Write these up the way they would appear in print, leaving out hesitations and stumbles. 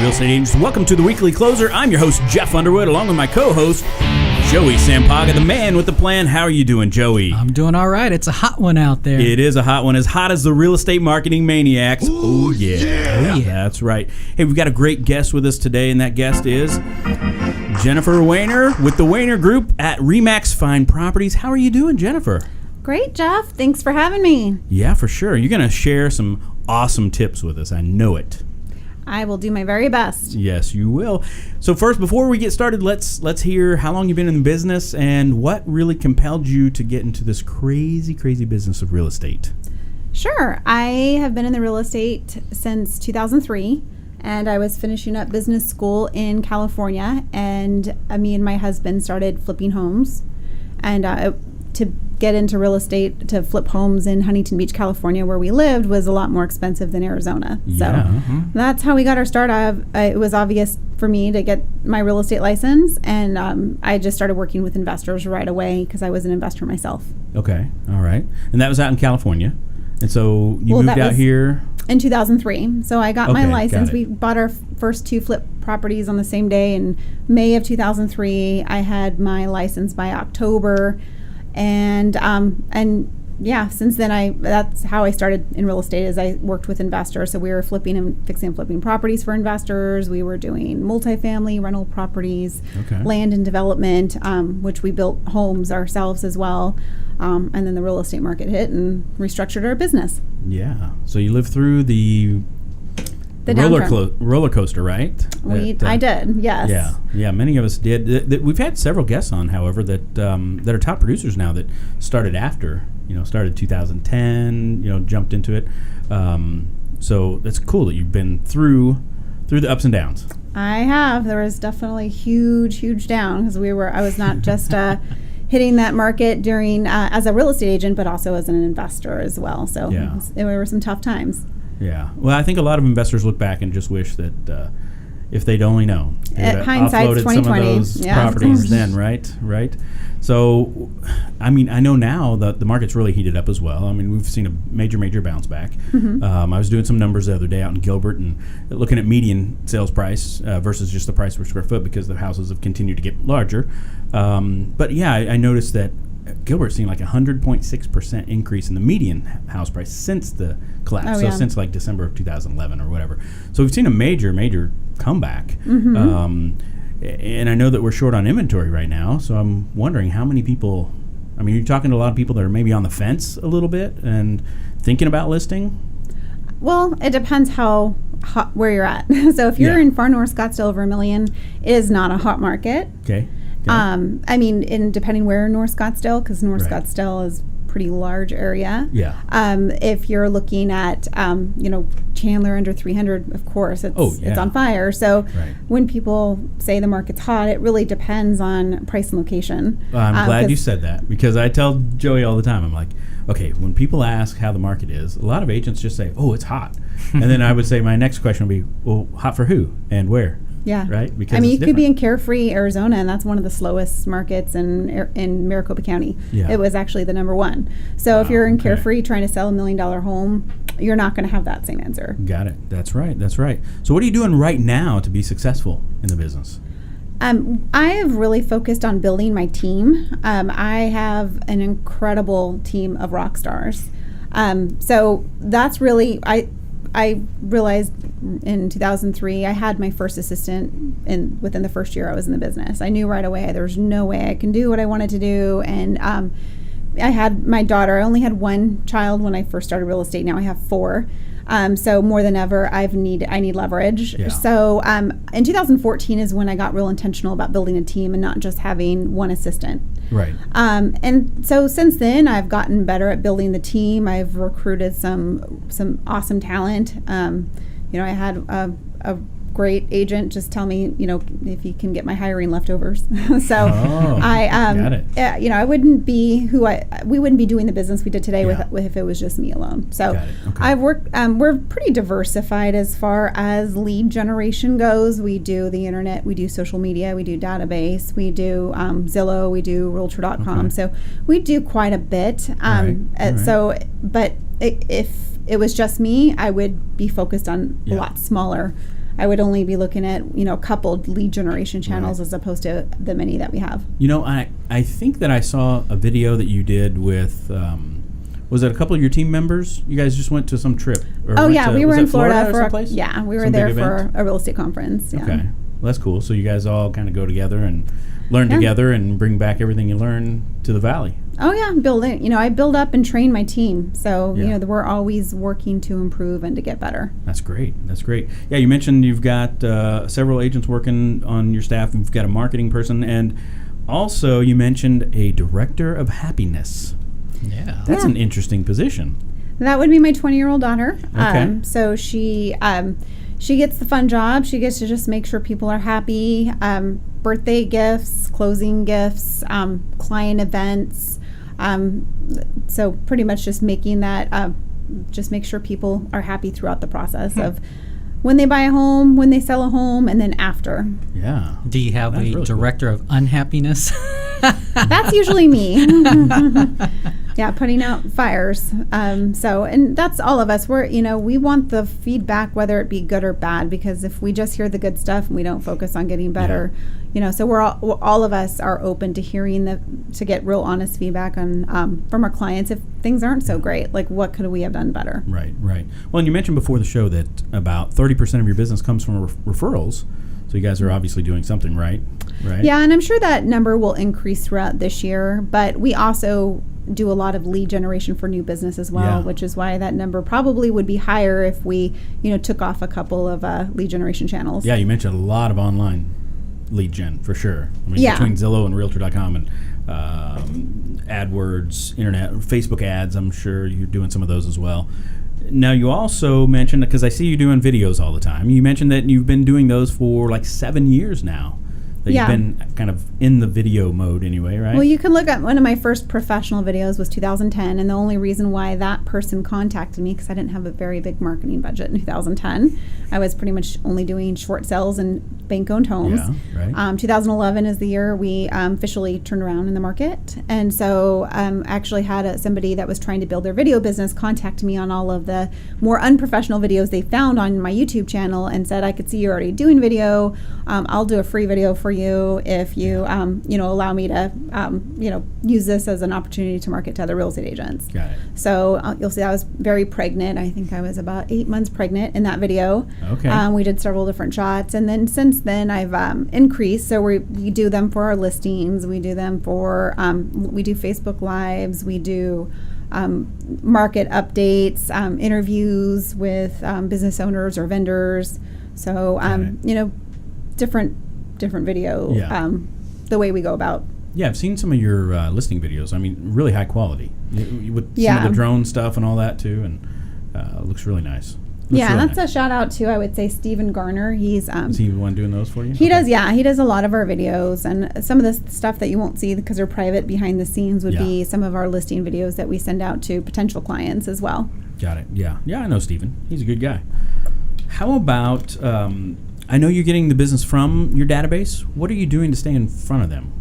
real estate agents. Welcome to the Weekly Closer. I'm your host, Jeff Underwood, along with my co-host, Joey Sampaga, the man with the plan. How are you doing, Joey? I'm doing all right. It's a hot one out there. It is a hot one, as hot as the real estate marketing maniacs. Ooh, yeah. That's right. Hey, we've got a great guest with us today, and that guest is Jennifer Wehner with the Wehner Group at RE/MAX Fine Properties. How are you doing, Jennifer? Great, Jeff. Thanks for having me. Yeah, for sure. You're going to share some awesome tips with us. I know it. I will do my very best. Yes, you will. So first, before we get started, let's hear how long you've been in the business and what really compelled you to get into this crazy business of real estate. Sure. I have been in the real estate since 2003, and I was finishing up business school in California, and me and my husband started flipping homes. And to get into real estate, to flip homes in Huntington Beach, California, where we lived, was a lot more expensive than Arizona. So that's how we got our start. It was obvious for me to get my real estate license, and I just started working with investors right away because I was an investor myself. Okay, all right. And that was out in California. And so you moved out here? In 2003. So I got my license. Got it. We bought our first two flip properties on the same day in May of 2003. I had my license by October. And yeah, since then that's how I started in real estate, is I worked with investors. So we were flipping and fixing and flipping properties for investors. We were doing multifamily rental properties, land and development, which we built homes ourselves as well. And then the real estate market hit and restructured our business. Yeah. So you lived through the roller coaster, right? I did, yes. Yeah. Many of us did. We've had several guests on, however, that are top producers now that started after, started 2010, jumped into it. So that's cool that you've been through the ups and downs. I have. There was definitely huge down because I was not just hitting that market during as a real estate agent, but also as an investor as well. So there were some tough times. Yeah. Well, I think a lot of investors look back and just wish that if they'd only known, hindsight's 2020. Some of those properties then, right? So, I mean, I know now that the market's really heated up as well. I mean, we've seen a major bounce back. Mm-hmm. I was doing some numbers the other day out in Gilbert and looking at median sales price versus just the price per square foot, because the houses have continued to get larger. But yeah, I noticed that Gilbert's seen like 100.6% increase in the median house price since the collapse. Since like December of 2011 or whatever. So we've seen a major comeback. Mm-hmm. And I know that we're short on inventory right now. So I'm wondering how many people, I mean, you're talking to a lot of people that are maybe on the fence a little bit and thinking about listing? Well, it depends how hot where you're at. So if you're in far north Scottsdale over $1 million, it is not a hot market. Okay. I mean, depending where in North Scottsdale, because North Scottsdale is a pretty large area. Yeah. If you're looking at, Chandler under 300, of course, it's on fire. So when people say the market's hot, it really depends on price and location. Well, I'm glad you said that, because I tell Joey all the time, I'm like, okay, when people ask how the market is, a lot of agents just say, oh, it's hot. And then I would say my next question would be, well, hot for who and where? Yeah. Right? Because I mean, you could be in Carefree, Arizona, and that's one of the slowest markets in Maricopa County. Yeah. It was actually the number one. So if you're in Carefree trying to sell $1 million home, you're not going to have that same answer. Got it. That's right. So what are you doing right now to be successful in the business? I have really focused on building my team. I have an incredible team of rock stars. So that's really, I realized in 2003 I had my first assistant within the first year I was in the business. I knew right away there was no way I can do what I wanted to do, and I had my daughter. I only had one child when I first started real estate. Now I have 4. So more than ever, I need leverage. Yeah. So in 2014 is when I got real intentional about building a team and not just having one assistant. Right. And so since then, I've gotten better at building the team. I've recruited some awesome talent. I had a great agent just tell me, if you can get my hiring leftovers. So got it. I wouldn't be we wouldn't be doing the business we did today with if it was just me alone. So I've worked, we're pretty diversified as far as lead generation goes. We do the internet, we do social media, we do database, we do Zillow, we do realtor.com. So we do quite a bit. So, but if it was just me, I would be focused on a lot smaller I would only be looking at, a couple lead generation channels as opposed to the many that we have. I think that I saw a video that you did with, was it a couple of your team members? You guys just went to some trip. We were in Florida for we were Some there big for event? a real estate conference. Yeah. Okay. Well, that's cool. So you guys all kind of go together and learn together and bring back everything you learn to the Valley. Oh yeah, building. I build up and train my team, so Yeah. we're always working to improve and to get better. That's great. Yeah, you mentioned you've got several agents working on your staff. You've got a marketing person, and also you mentioned a director of happiness. Yeah. That's an interesting position. That would be my 20-year-old daughter. Okay. So she gets the fun job. She gets to just make sure people are happy. Birthday gifts, closing gifts, client events. So pretty much just making that, just make sure people are happy throughout the process of when they buy a home, when they sell a home, and then after. Yeah. Do you have That's a really director of unhappiness? That's usually me. Yeah, putting out fires. And that's all of us. We want the feedback, whether it be good or bad, because if we just hear the good stuff and we don't focus on getting better, so we're all of us are open to hearing to get real honest feedback on from our clients if things aren't so great. Like, what could we have done better? Right. Well, and you mentioned before the show that about 30% of your business comes from referrals. So you guys are obviously doing something right? Yeah, and I'm sure that number will increase throughout this year, but we also do a lot of lead generation for new business as well, which is why that number probably would be higher if we, took off a couple of lead generation channels. Yeah, you mentioned a lot of online lead gen for sure. I mean, between Zillow and realtor.com and AdWords, internet, Facebook ads, I'm sure you're doing some of those as well. Now, you also mentioned, because I see you doing videos all the time, you mentioned that you've been doing those for like 7 years now. That you've been kind of in the video mode anyway, right? Well, you can look at one of my first professional videos was 2010, and the only reason why that person contacted me, because I didn't have a very big marketing budget in 2010. I was pretty much only doing short sales and bank-owned homes. Yeah, right. 2011 is the year we officially turned around in the market, and so actually had somebody that was trying to build their video business contact me on all of the more unprofessional videos they found on my YouTube channel and said, I could see you're already doing video. I'll do a free video for you if you allow me to use this as an opportunity to market to other real estate agents. Got it. So you'll see I was very pregnant. I think I was about 8 months pregnant in that video. Okay. We did several different shots, and then since then I've increased. So we do them for our listings. We do them for we do Facebook Lives. We do market updates, interviews with business owners or vendors. So different video, the way we go about. Yeah, I've seen some of your listing videos. I mean, really high quality. With some of the drone stuff and all that too, and it looks really nice. That's a shout out to, I would say, Stephen Garner. He's is he the one doing those for you? He does, he does a lot of our videos, and some of the stuff that you won't see because they're private behind the scenes would be some of our listing videos that we send out to potential clients as well. Got it. Yeah, I know Stephen. He's a good guy. How about I know you're getting the business from your database. What are you doing to stay in front of them?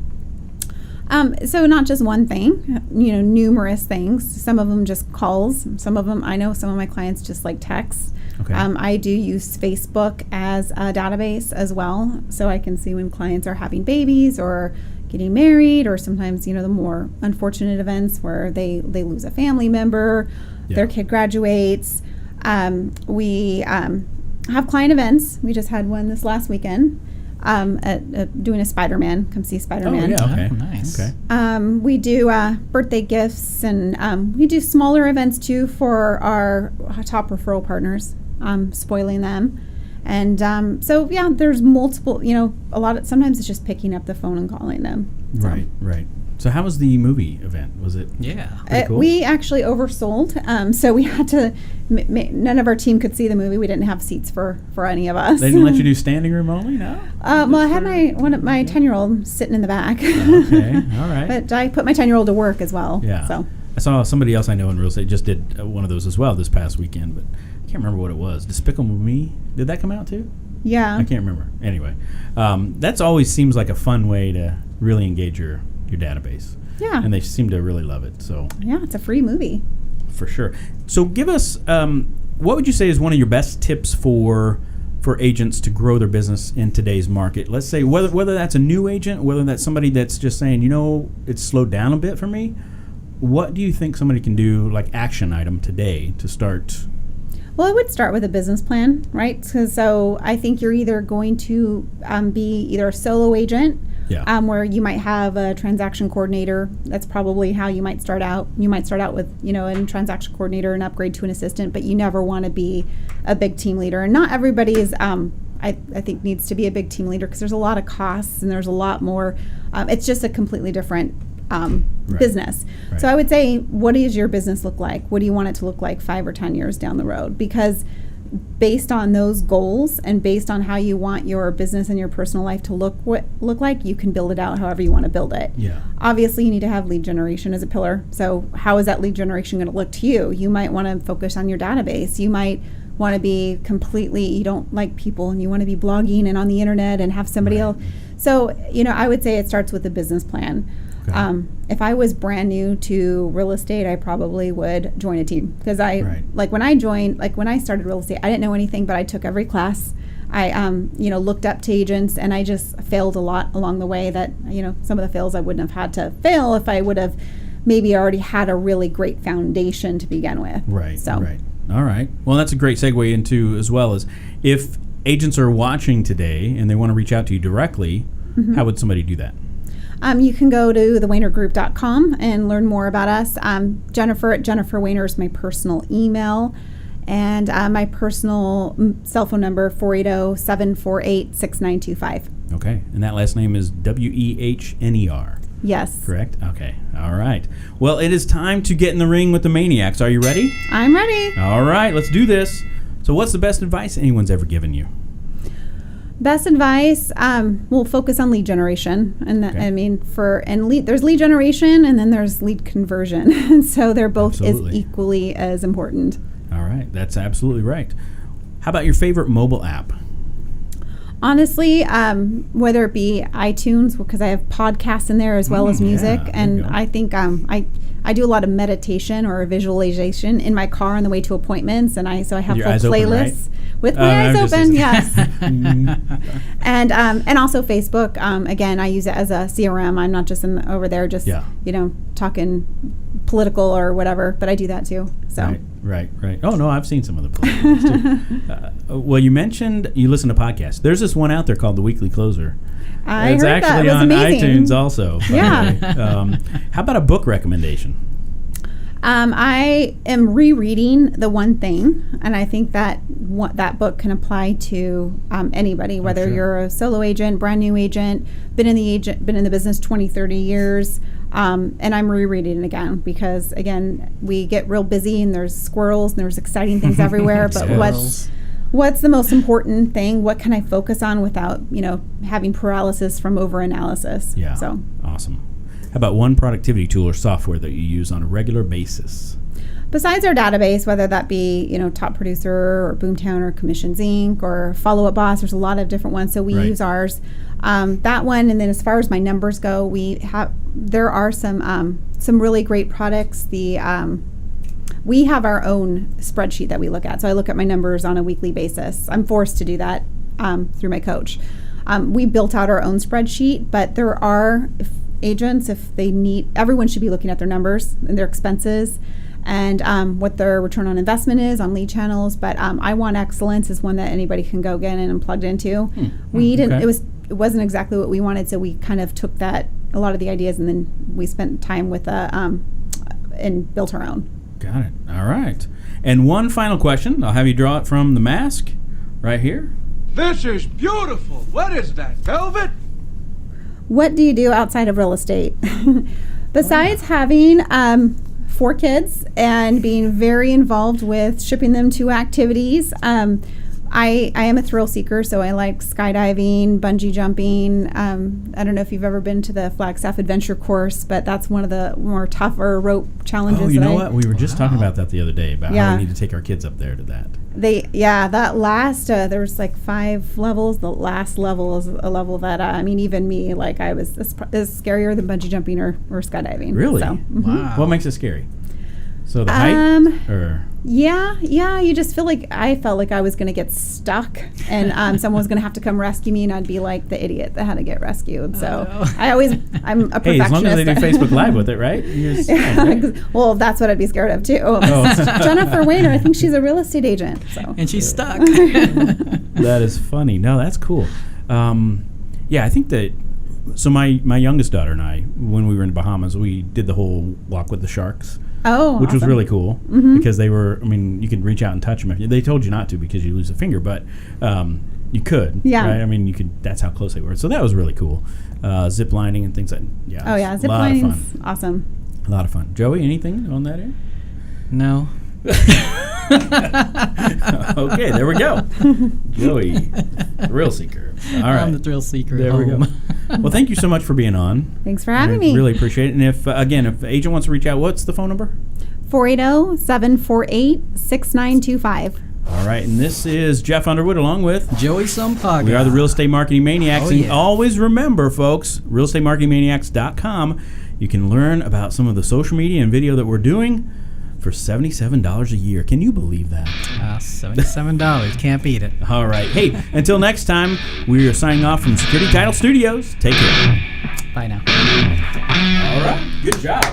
So not just one thing, numerous things. Some of them just calls. Some of them, I know some of my clients just like texts. Okay. I do use Facebook as a database as well, so I can see when clients are having babies or getting married, or sometimes, the more unfortunate events where they lose a family member, their kid graduates. We have client events. We just had one this last weekend. At doing a Spider-Man. Come see Spider-Man. Oh, yeah, okay. Oh, nice. Okay. We do birthday gifts, and we do smaller events too for our top referral partners, spoiling them. And there's multiple, a lot of, sometimes it's just picking up the phone and calling them. So. Right. So how was the movie event? Was it pretty cool? We actually oversold, so we had to, none of our team could see the movie. We didn't have seats for any of us. They didn't let you do standing room only, no? Well, I had my 10-year-old sitting in the back. Okay, all right. But I put my 10-year-old to work as well. Yeah. So I saw somebody else I know in real estate just did one of those as well this past weekend, but I can't remember what it was. Despicable Me? Did that come out too? Yeah. I can't remember. Anyway, that's always seems like a fun way to really engage your database. Yeah. And they seem to really love it. So yeah, it's a free movie. For sure. So give us, what would you say is one of your best tips for for agents to grow their business in today's market? Let's say whether that's a new agent, whether that's somebody that's just saying, it's slowed down a bit for me. What do you think somebody can do, like action item today, to start? Well, I would start with a business plan, right? So I think you're either going to be either a solo agent, where you might have a transaction coordinator. That's probably how you might start out. You might start out with, a transaction coordinator and upgrade to an assistant, but you never want to be a big team leader. And not everybody is, I think, needs to be a big team leader, because there's a lot of costs and there's a lot more. It's just a completely different business. Right. So I would say, what does your business look like? What do you want it to look like 5 or 10 years down the road? Because based on those goals and based on how you want your business and your personal life to look like, you can build it out however you want to build it. Yeah. Obviously, you need to have lead generation as a pillar. So how is that lead generation going to look to you? You might want to focus on your database. You might want to be you don't like people and you want to be blogging and on the internet and have somebody else. So, I would say it starts with a business plan. Okay. If I was brand new to real estate, I probably would join a team, because when I started real estate, I didn't know anything, but I took every class. I looked up to agents, and I just failed a lot along the way. That some of the fails I wouldn't have had to fail if I would have maybe already had a really great foundation to begin with. Right. So. Right. All right. Well, that's a great segue into, as well as, if agents are watching today and they want to reach out to you directly, how would somebody do that? You can go to thewehnergroup.com and learn more about us. Jennifer at Jennifer Wehner is my personal email, and my personal cell phone number, 480-748-6925. Okay, and that last name is Wehner. Yes. Correct? Okay, all right. Well, it is time to get in the ring with the Maniacs. Are you ready? I'm ready. All right, let's do this. So what's the best advice anyone's ever given you? Best advice, we'll focus on lead generation. And there's lead generation and then there's lead conversion. And so they're both as equally as important. All right, that's absolutely right. How about your favorite mobile app? Honestly, whether it be iTunes, because I have podcasts in there as well as music, and I think I do a lot of meditation or visualization in my car on the way to appointments, and I have full playlists with my eyes open. Yes, and also Facebook. Again, I use it as a CRM. I'm not just over there just talking political or whatever, but I do that too. So. Right. Oh, no, I've seen some of the places too. Well, you mentioned you listen to podcasts. There's this one out there called The Weekly Closer. It's actually that. It was on amazing. iTunes also. Yeah. How about a book recommendation? I am rereading The One Thing, and I think that that book can apply to anybody, whether you're a solo agent, brand new agent, been in the business 20, 30 years. And I'm rereading it again because, again, we get real busy and there's squirrels and there's exciting things everywhere. But what's the most important thing? What can I focus on without, having paralysis from over-analysis? Yeah. So awesome. How about one productivity tool or software that you use on a regular basis? Besides our database, whether that be, Top Producer or Boomtown or Commissions Inc. or Follow Up Boss, there's a lot of different ones. So we use ours. That one, and then as far as my numbers go, there are some really great products. We have our own spreadsheet that we look at. So I look at my numbers on a weekly basis. I'm forced to do that through my coach. We built out our own spreadsheet, but there are agents, if they need, everyone should be looking at their numbers and their expenses and what their return on investment is on lead channels. But I Want Excellence is one that anybody can go get in and plugged into. We didn't. It wasn't exactly what we wanted, so we kind of took a lot of the ideas, and then we spent time with and built our own. Got it. All right. And one final question. I'll have you draw it from the mask right here. This is beautiful. What is that, velvet? What do you do outside of real estate? Besides having 4 kids and being very involved with shipping them to activities, I am a thrill seeker, so I like skydiving, bungee jumping. I don't know if you've ever been to the Flagstaff Adventure course, but that's one of the more tougher rope challenges. Oh, you know what? We were just talking about that the other day, about how we need to take our kids up there to that. That last, there was like 5 levels. The last level is a level that, even me, I was is scarier than bungee jumping or skydiving. Really? So, Wow. What makes it scary? So the height? Yeah, you just feel like I felt like I was going to get stuck and someone was going to have to come rescue me and I'd be like the idiot that had to get rescued. So Oh, no. I'm a perfectionist. Hey, as long as they do Facebook Live with it, right? You're just fine, right? Well, that's what I'd be scared of too. Oh. Jennifer Wehner, I think she's a real estate agent. So. And she's stuck. That is funny. No, that's cool. Yeah, I think that. So my youngest daughter and I, when we were in the Bahamas, we did the whole walk with the sharks. Oh, which was awesome. really cool because they were. I mean, you could reach out and touch them. They told you not to because you lose a finger, but you could. Yeah. Right? I mean, you could. That's how close they were. So that was really cool. Zip lining and things like. Yeah. Oh yeah, zip a lot of lining's fun. awesome. A lot of fun. Joey, anything on that end? No. Okay, there we go. Joey, thrill seeker. All right. I'm the thrill seeker There at we go. home. Well, thank you so much for being on. Thanks for having me. Really appreciate it. And if again, if the agent wants to reach out, what's the phone number? 480-748-6925. All right, and this is Jeff Underwood along with Joey Sumpaga. we are the Real Estate Marketing Maniacs. Oh, And yeah. always remember, folks, realestatemarketingmaniacs.com. You can learn about some of the social media and video that we're doing for $77 a year. Can you believe that? $77. Can't beat it. All right. Hey, until next time, we are signing off from Security Title Studios. Take care. Bye now. All right. Good job.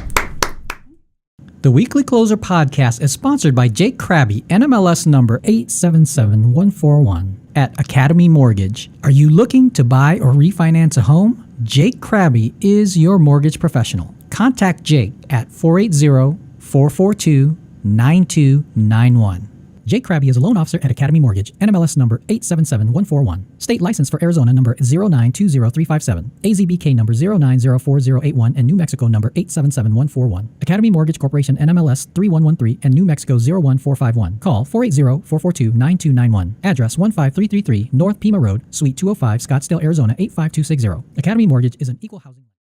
The Weekly Closer podcast is sponsored by Jake Krabby, NMLS number 877141 at Academy Mortgage. Are you looking to buy or refinance a home? Jake Krabby is your mortgage professional. Contact Jake at 480-442-9291. Jake Krabby is a loan officer at Academy Mortgage, NMLS number 877141. State license for Arizona number 0920357, AZBK number 0904081, and New Mexico number 877141. Academy Mortgage Corporation, NMLS 3113, and New Mexico 01451. Call 480-442-9291. Address 15333 North Pima Road, Suite 205, Scottsdale, Arizona 85260. Academy Mortgage is an equal housing